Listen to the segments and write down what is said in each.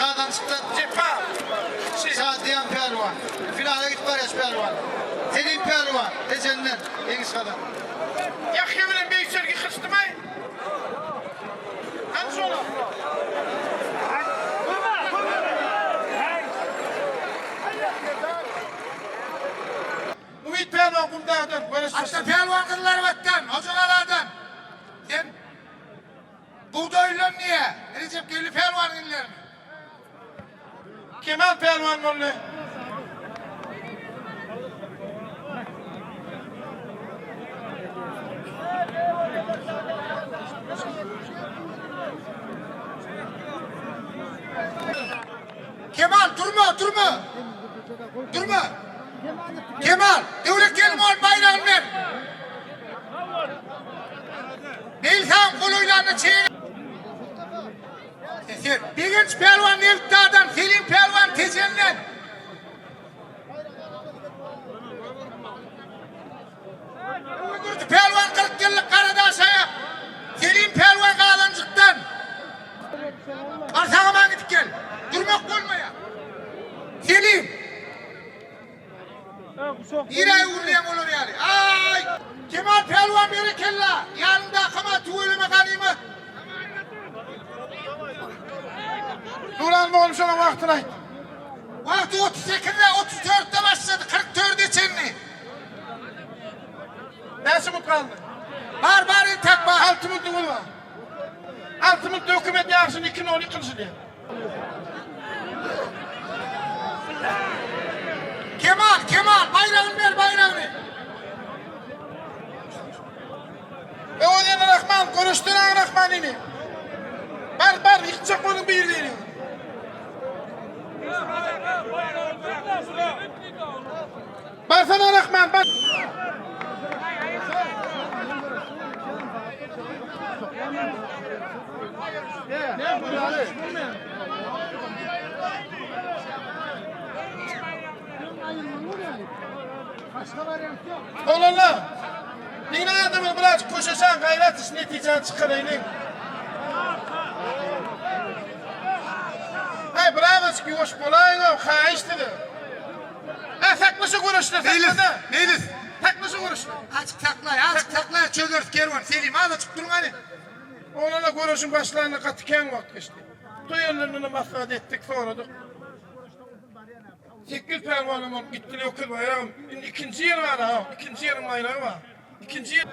Kağıdan çıktı. Cefa. Saadiyan Pehlivan. Finale git var yaş Pehlivan. Selim Pehlivan. Ecelinden. Yengiz kadar. Yakı bilen Beysergi kıstımay. Hani sonra? Ümit Pehlivan kumdağdan. Hatta Pehlivan kızlar vattan, hocalardan. Sen buğdayla niye? Recep Gülü Pehlivan inler mi? Kemal Pehlivan oldu. Kemal durma. Durma. Kemal, devlet gelme ol bayrağını ver. Nilhan kuluylarını çiğne. Birinci Pehlivan Nilta'dan, Selim Pehlivan Tecen'den. Öldürdü Pehlivan 40 yıllık Karadaş'a. Selim Pehlivan Kağlancık'tan. Arsağıma gidip gel. Durmak olmaya. Selim. Yine uğurlayan olur yani. Ay! Kemal Pehlivan berekella. Yanında akıma tuğulüme kanıyımı. Duran mı olmuş olan vaktine? Vakti 38'de 34'te başladı. 44 içinli. Nasıl mutlu kaldı? Var intak var. Altı mutlu mu var? Altı mutlu hükümet yaksın 2012 diye. Kemal bayrağını ver bayrağını. O yana Rahman konuşturan Rahman'ını. Bar yıkacak onun birliğini. Barsana Rahman bak. Oğlanlar, neyine adamı birazcık koşasan gayret iş neticen çıkarayım. Hay bravo ki hoş bulayım o kayış dedi. Ha taklışı konuştu. Neyliz? Taklışı konuştu. Açık taklaya çözer kervan. Selim hadi açık durun hadi. Onunla konuşun başlarına katıken vakit geçti. Duyarlarını maslahat ettik sonradık. 8 pervanım olup gittiler okul bayrağım. İkinci yer var ha. İkinci yerin bayrağı var. İkinci yer.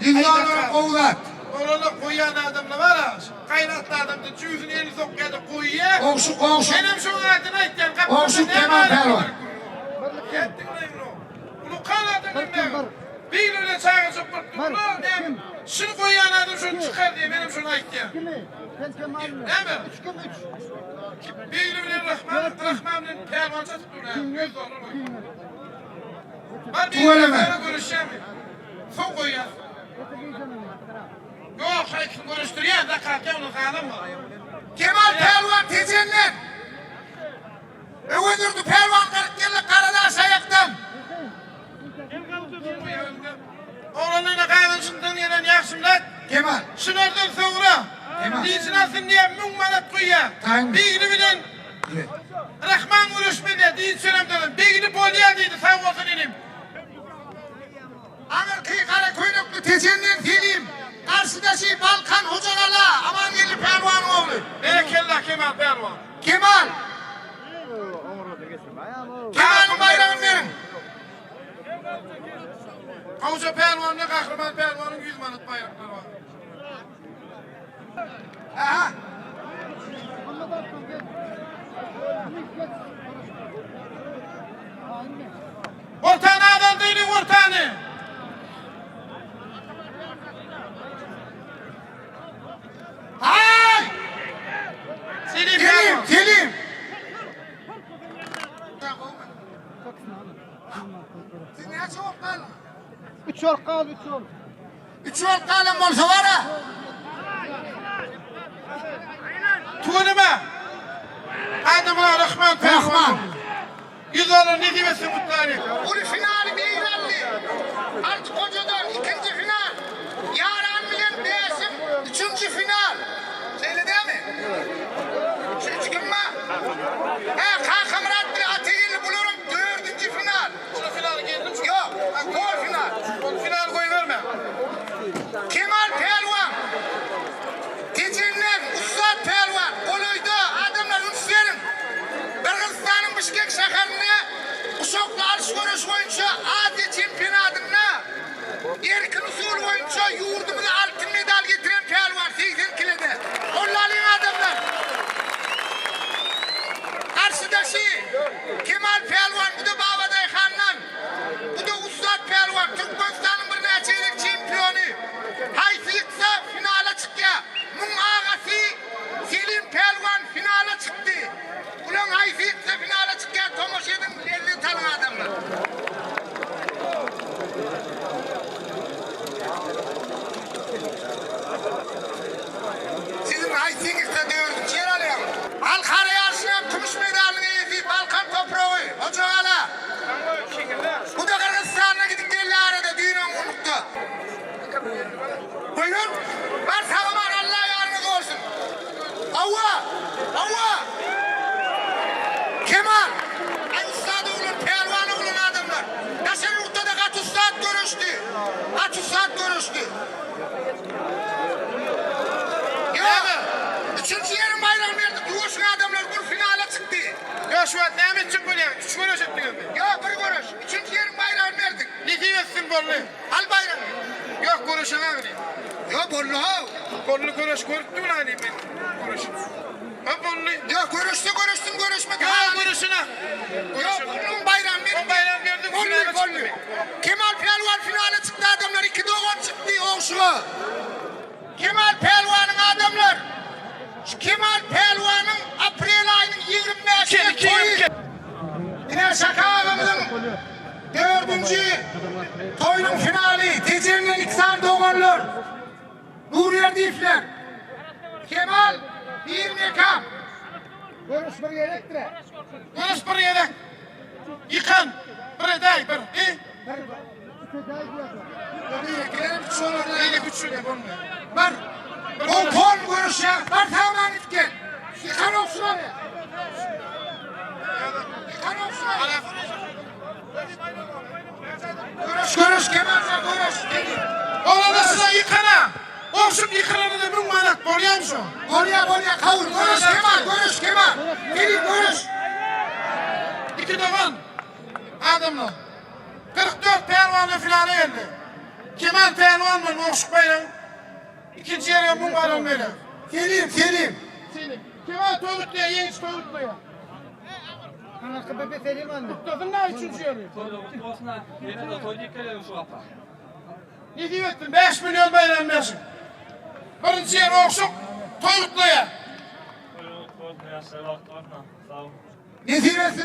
Yıllardır oğlat. Onunla koyan adamla var ha. Kaynatlı adamda cüzün eli sokkaydı koyuya. Komşu. Benim şu adına ihtiyar. Komşu Kemal Pehlivan. Yettin lan bunu. Bunu kan adamın ben. Bir öyle çağır sokup durma. Şunu koyan adam şunu çıkar diye benim şuna ihtiyar. Değil mi? Birbirine Rahman'ın Pehlivanca tuttular. Yüz olur mu? Var birbirine görüşeceğim. Son koyuyor. Yok, kim görüştürüyor da kalkıyor onu kalın mı? Kemal Pehlivan Tecen'den. Öldürdü Pehlivan 40 yıllık Karadaş ayaktan. Oğlanına kaynışından yenen yaksımlar. Kemal. Şunlardan sonra. Diysin asın diye mümmanat koyuyor. Bilgini bilen. Rahman görüşmedi. Din söylemden. Bilgini poliye deydi. Sağ olsun inim. Amerika'yı kara kuyruklu Tecen'den Selim. Karşıdaki Balkan hocalarla aman geldi Pehlivan oğlu. Berekellah Kemal Pehlivan. Kemal'ın bayrağını verin. Avcı Pehlivan'la Kahraman Pehlivan'ın 100 manat bayrakları var. Aha. Ortağını adam değilin ortağını. Hay! Selim. Siz ne çok kalın? 3 yol kal 3 yol. 3 yol kalın olsa var ha. Tuğunuma. Hadi buna Rahman Pehlivan. 100 olur ne diyorsun mutları? Bunu finali meydanlı. Artık hocadan 2. final. Yaran bilen değilsin. 3. final. Öyle değil mi? yurdumuza altın medal getiren pelvan 80 kiloda. Onların adamlar. Karşıdaşı Kemal Pelvan, bu da Babaday Han'dan. Bu da Ustad Pelvan, Türkmenistan'ın bir neçelik şampiyonu. Haysiyetsa finale çıktı. Bunun ağası Selim Pelvan finale çıktı. Ulan haysiyetsa finale çıktı. Tomoş edin, 50 tane adamlar. Sizin haysiyetsa diyordum, çiğer alayım. Halkara yarışına gümüş medalını ezip Balkan toprağı, Ocağala. Bu da Kırgızistan'a gidip geldi arada, düğünün unuttu. Buyurun, var sağlaman, Allah yarınız olsun. Avva, avva. Kemal, Ustad oğlun, Pelvan oğlun adamlar. Yaşar Urta'da kaç ustad görüştü. Kaç ustad görüştü. Yok, üçüncü yerin bayram verdik. Yuvuşun adamlar bu finale çıktı. Ya şu an ne için böyle? Üç görüş ettiniz mi? Yok, bir görüş. Üçüncü yerin bayram verdik. Ne diyorsun bollu? Al bayramı. Yok görüşene mi? Yok, bollu ha. Bollu görüş gördüm lan ben. Görüş. Ha bollu. Yok, görüşmedi. Ya görüşüne. Yok, bunun bayram verdik. O bayram verdik, finale çıktı mı? Kemal Pelvan finale çıktı adamlar. 2 doğum çıktı Oğuşluğa. Kemal Pelvan'ın adamlar. Kemal Pelvan'ın April ayının 25'inde toyu. Yine Şaka ağamızın 4. toyunun finali. Tecrübinin İksar Doğanlar. Nuriye Difler. Kemal bir mekam. Görüş bir yedek. Yıkan. Bir day bir. Neyle küçüğüne bollu. Var. O ton görüş ya. Var tamamen gitken. Yıkan olsun abi. Yıkan olsun abi. Görüş Kemal'sa görüş. Orada size yıkana. Olsun yıkananı da bin manak. Boryam şu. Oraya kavur. Görüş Kemal. Gelin görüş. 2 doğan adamlar. 44 Pelvan'la finale geldi. Kemal Pelvan mı Noşuk Bayram? İkinci yere bu bayram böyle. Selim. Selim. Kemal Toğutlu'ya, Yengiz Toğutlu'ya. Anakı bebe Selim anne. Tutladın ne üçüncü yere? Ne diyorsun? 5 milyon bayram versin. Birinci yer Noşuk Toğutlu'ya. Ne diyorsun?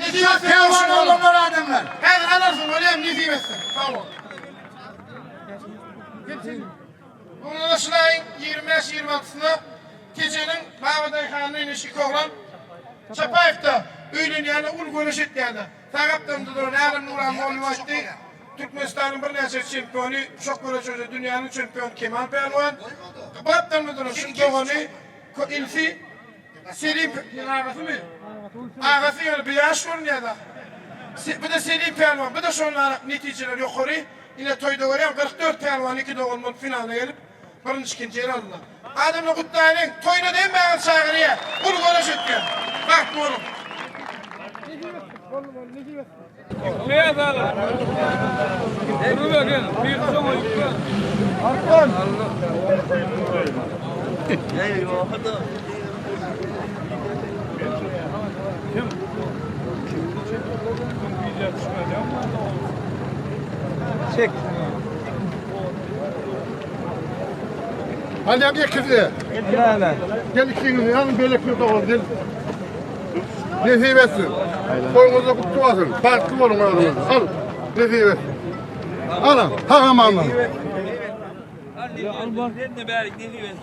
Pelvan oğlumlar adamlar. Her anasın öyle mi? Ne diyorsun? Tamam. Bunun ışılayın 25-26'sında gecenin Babaday Han'ın inişi koğlan Çapayev'da öylün yani ul görüş ettiğinde Sağaptımda da Narim Nuran Molivay'dı Türkmenistan'ın bir neçe şampiyonu çok görüş oldu dünyanın şampiyonu Kemal Pelvan Kapatımda da şu doğanı ilsi Selim ağası mı? Ağası yani bir yaş görünüyor da bu da Selim Pelvan bu da şunlar neticeler yukarı yine toyda var ya 44 Pelvan 2 doğumun finale gelip birinci ikinci yer aldılar. Adamla Kutlay'ın toyuna değil mi ben çağırıya? Bunu görüş etken. Bak bu oğlum. Beyaz ağlar. Dur bakın. Bir kısım uyuklu. Arkan. Kim? Çek. Hadi abi kızı. Gel ikiniz yanın böyle kızı ol gel. Nasip etsin. Koyunuza kutlu olsun. Farklı olun oğlum. Al. Nasip etsin. Alın. Tamam alın. Ne bari ne diyorsun?